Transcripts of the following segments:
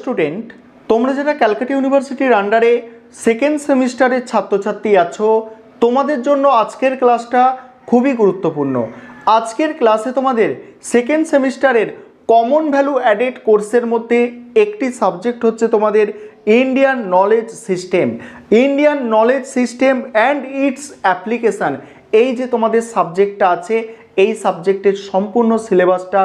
Student, তোমরা যারা ক্যালকাটা ইউনিভার্সিটির আন্ডারে সেকেন্ড সেমিস্টারের ছাত্রছাত্রী আছো, তোমাদের জন্য আজকের ক্লাসটা খুবই গুরুত্বপূর্ণ। আজকের ক্লাসে তোমাদের সেকেন্ড সেমিস্টারের কমন ভ্যালু অ্যাডেড কোর্সের মধ্যে একটি সাবজেক্ট হচ্ছে তোমাদের Indian knowledge system. Indian knowledge system and it's application, এই যে তোমাদের সাবজেক্টটা আছে, এই সাবজেক্টের সম্পূর্ণ সিলেবাসটা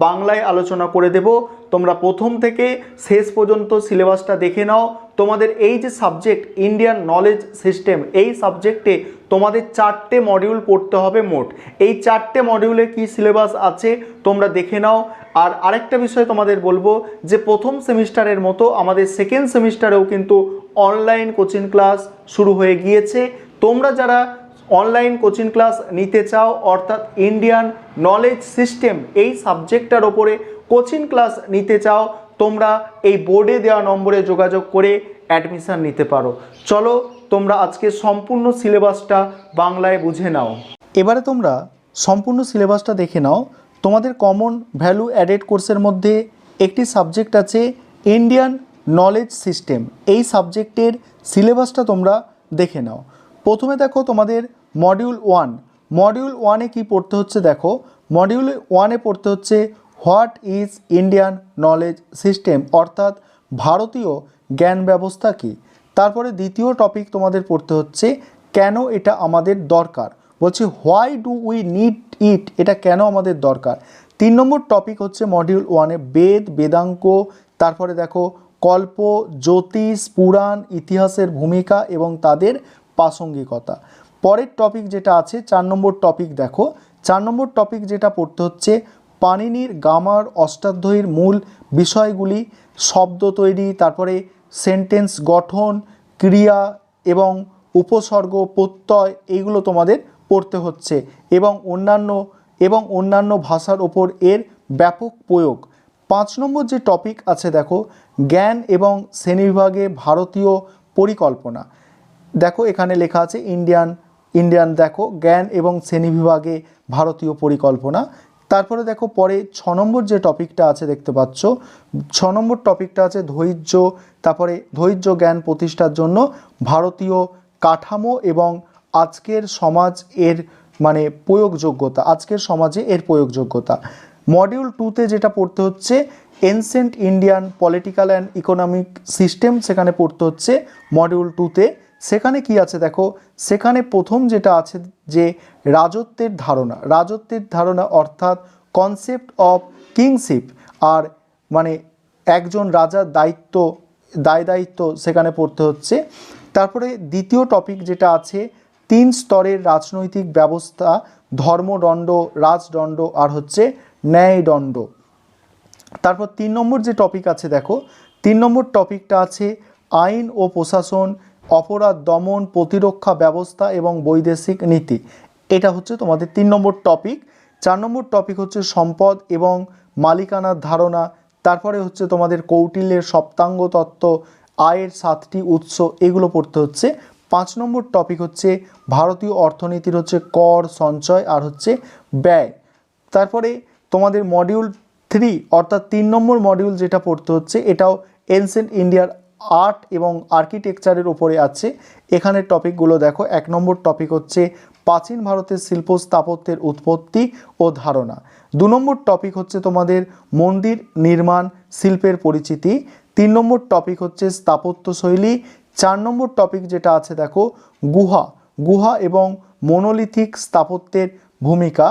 বাংলায় আলোচনা করে দেব। তোমরা প্রথম থেকে শেষ পর্যন্ত সিলেবাসটা দেখে নাও। তোমাদের এই যে সাবজেক্ট ইন্ডিয়ান নলেজ সিস্টেম, এই সাবজেক্টে তোমাদের 4টে মডিউল পড়তে হবে মোট। এই 4টে মডিউলে কি সিলেবাস আছে তোমরা দেখে নাও। আর আরেকটা বিষয় তোমাদের বলবো যে প্রথম সেমিস্টারের মতো আমাদের সেকেন্ড সেমিস্টারেও কিন্তু অনলাইন কোচিং ক্লাস শুরু হয়ে গিয়েছে। তোমরা যারা অনলাইন কোচিং ক্লাস নিতে চাও, অর্থাৎ ইন্ডিয়ান নলেজ সিস্টেম এই সাবজেক্টটার ওপরে কোচিং ক্লাস নিতে চাও, তোমরা এই বোর্ডে দেওয়া নম্বরে যোগাযোগ করে অ্যাডমিশান নিতে পারো। চলো তোমরা আজকে সম্পূর্ণ সিলেবাসটা বাংলায় বুঝে নাও। এবারে তোমরা সম্পূর্ণ সিলেবাসটা দেখে নাও। তোমাদের কমন ভ্যালু অ্যাডেড কোর্সের মধ্যে একটি সাবজেক্ট আছে ইন্ডিয়ান নলেজ সিস্টেম। এই সাবজেক্টের সিলেবাসটা তোমরা দেখে নাও। প্রথমে দেখো তোমাদের মডিউল 1। মডিউল 1-এ কী পড়তে হচ্ছে দেখো। মডিউল 1-এ পড়তে হচ্ছে what is Indian knowledge system, অর্থাৎ ভারতীয় জ্ঞান ব্যবস্থা কী। তারপরে দ্বিতীয় টপিক তোমাদের পড়তে হচ্ছে কেন এটা আমাদের দরকার, বলছি why do we need it, এটা কেন আমাদের দরকার। 3 নম্বর টপিক হচ্ছে মডিউল 1-এ বেদ বেদাঙ্গ, তারপরে দেখো কল্প, জ্যোতিষ, পুরাণ, ইতিহাসের ভূমিকা এবং তাদের প্রাসঙ্গিকতা। পরের টপিক যেটা আছে 4 নম্বর টপিক দেখো। 4 নম্বর টপিক যেটা পড়তে হচ্ছে পাণিনির গ্রামার অষ্টাধ্যায়ীর মূল বিষয়গুলি, শব্দ তৈরি, তারপরে সেন্টেন্স গঠন, ক্রিয়া এবং উপসর্গ, প্রত্যয়, এইগুলো তোমাদের পড়তে হচ্ছে এবং অন্যান্য ভাষার ওপর এর ব্যাপক প্রয়োগ। 5 নম্বর যে টপিক আছে দেখো জ্ঞান এবং শ্রেণীবিভাগে ভারতীয় পরিকল্পনা। দেখো এখানে লেখা আছে ইন্ডিয়ান দেখো জ্ঞান এবং শ্রেণীবিভাগে ভারতীয় পরিকল্পনা। তারপরে দেখো পরে 6 নম্বর যে টপিকটা আছে দেখতে পাচ্ছ, 6 নম্বর টপিকটা আছে ধৈর্য, তারপরে ধৈর্য জ্ঞান প্রতিষ্ঠার জন্য ভারতীয় কাঠামো এবং আজকের সমাজ এর মানে প্রয়োগযোগ্যতা, আজকের সমাজে এর প্রয়োগযোগ্যতা। মডিউল 2-তে যেটা পড়তে হচ্ছে ancient Indian political and economic system, সেখানে পড়তে হচ্ছে মডিউল 2-তে। সেখানে কি আছে দেখো, সেখানে প্রথম যেটা আছে যে রাজত্বের ধারণা অর্থাৎ কনসেপ্ট অফ কিংশিপ, আর মানে একজন রাজার দায়িত্ব সেখানে পড়তে হচ্ছে। তারপরে দ্বিতীয় টপিক যেটা আছে 3 স্তরের রাজনৈতিক ব্যবস্থা, ধর্মদণ্ড, রাজদণ্ড আর হচ্ছে ন্যায়দণ্ড। তারপর 3 নম্বর যে টপিক আছে দেখো, 3 নম্বর টপিকটা আছে আইন ও প্রশাসন, অপরাধ দমন, প্রতিরক্ষা ব্যবস্থা এবং বৈদেশিক নীতি। এটা হচ্ছে তোমাদের 3 নম্বর টপিক। 4 নম্বর টপিক হচ্ছে সম্পদ এবং মালিকানার ধারণা, তারপরে হচ্ছে তোমাদের কৌটিল্যের সপ্তাঙ্গ তত্ত্ব, আয়ের 7টি উৎস, এগুলো পড়তে হচ্ছে। 5 নম্বর টপিক হচ্ছে ভারতীয় অর্থনীতির হচ্ছে কর, সঞ্চয় আর হচ্ছে ব্যয়। তারপরে তোমাদের মডিউল 3 অর্থাৎ 3 নম্বর মডিউল যেটা পড়তে হচ্ছে এটাও এনসেন্ট ইন্ডিয়ার আর্ট এবং আর্কিটেকচারের ওপরে আছে। এখানের টপিকগুলো দেখো। 1 নম্বর টপিক হচ্ছে প্রাচীন ভারতের শিল্প স্থাপত্যের উৎপত্তি ও ধারণা। 2 নম্বর টপিক হচ্ছে তোমাদের মন্দির নির্মাণ শিল্পের পরিচিতি। 3 নম্বর টপিক হচ্ছে স্থাপত্যশৈলী। 4 নম্বর টপিক যেটা আছে দেখো গুহা এবং মোনোলিথিক স্থাপত্যের ভূমিকা।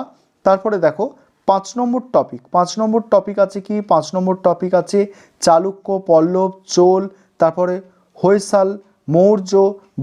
তারপরে দেখো 5 নম্বর টপিক আছে কি, 5 নম্বর টপিক আছে চালুক্য, পল্লব, চোল, তারপরে হৈসাল, মৌর্য,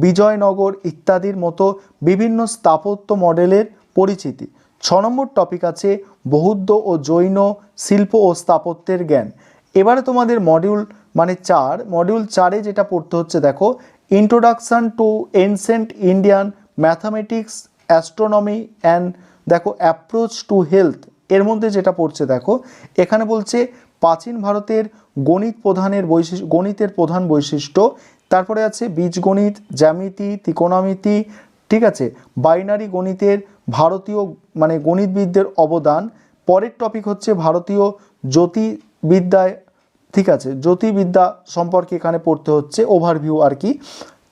বিজয়নগর ইত্যাদির মতো বিভিন্ন স্থাপত্য মডেলের পরিচিতি। 6 নম্বর টপিক আছে বৌদ্ধ ও জৈন শিল্প ও স্থাপত্যের জ্ঞান। এবারে তোমাদের মডিউল 4-এ যেটা পড়তে হচ্ছে দেখো introduction to ancient Indian mathematics, astronomy and দেখো অ্যাপ্রোচ টু হেলথ। এর মধ্যে যেটা পড়ছে দেখো এখানে বলছে প্রাচীন ভারতের গণিতের প্রধান বৈশিষ্ট্য, তারপরে আছে বীজগণিত, জ্যামিতি, ত্রিকোণমিতি, ঠিক আছে, বাইনারি গণিতের ভারতীয় মানে গণিতবিদদের অবদান। পরের টপিক হচ্ছে ভারতীয় জ্যোতির্বিদ্যায় ঠিক আছে, জ্যোতির্বিদ্যা সম্পর্কে এখানে পড়তে হচ্ছে, ওভারভিউ আর কি।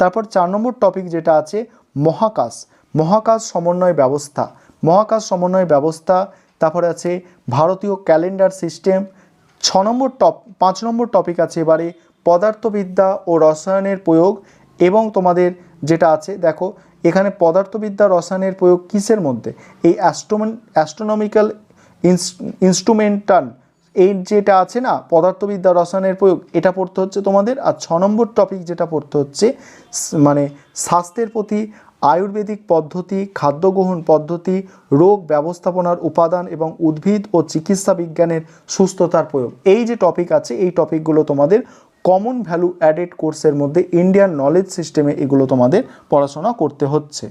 তারপর 4 নম্বর টপিক যেটা আছে মহাকাশ, মহাকাশ সমন্বয় ব্যবস্থা, মহাকাশ সমন্বয় ব্যবস্থা। তারপরে আছে ভারতীয় ক্যালেন্ডার সিস্টেম। 5 নম্বর টপিক আছে এবারে পদার্থবিদ্যা ও রসায়নের প্রয়োগ। এবং তোমাদের যেটা আছে দেখো এখানে পদার্থবিদ্যা রসায়নের প্রয়োগ কিসের মধ্যে, এই অ্যাস্ট্রোনমিক্যাল ইনস্ট্রুমেন্টাল, এই যেটা আছে না পদার্থবিদ্যা রসায়নের প্রয়োগ, এটা পড়তে হচ্ছে তোমাদের। আর 6 নম্বর টপিক যেটা পড়তে হচ্ছে মানে স্বাস্থ্যের প্রতি আয়ুর্বেদিক পদ্ধতি, খাদ্য গ্রহণ পদ্ধতি, রোগ ব্যবস্থাপনার উপাদান এবং উদ্ভিদ ও চিকিৎসা বিজ্ঞানের সুস্থতার প্রয়োগ। এই যে টপিক আছে এই টপিকগুলো তোমাদের কমন ভ্যালু অ্যাডেড কোর্সের মধ্যে ইন্ডিয়ান নলেজ সিস্টেমে এগুলো তোমাদের পড়াশোনা করতে হচ্ছে।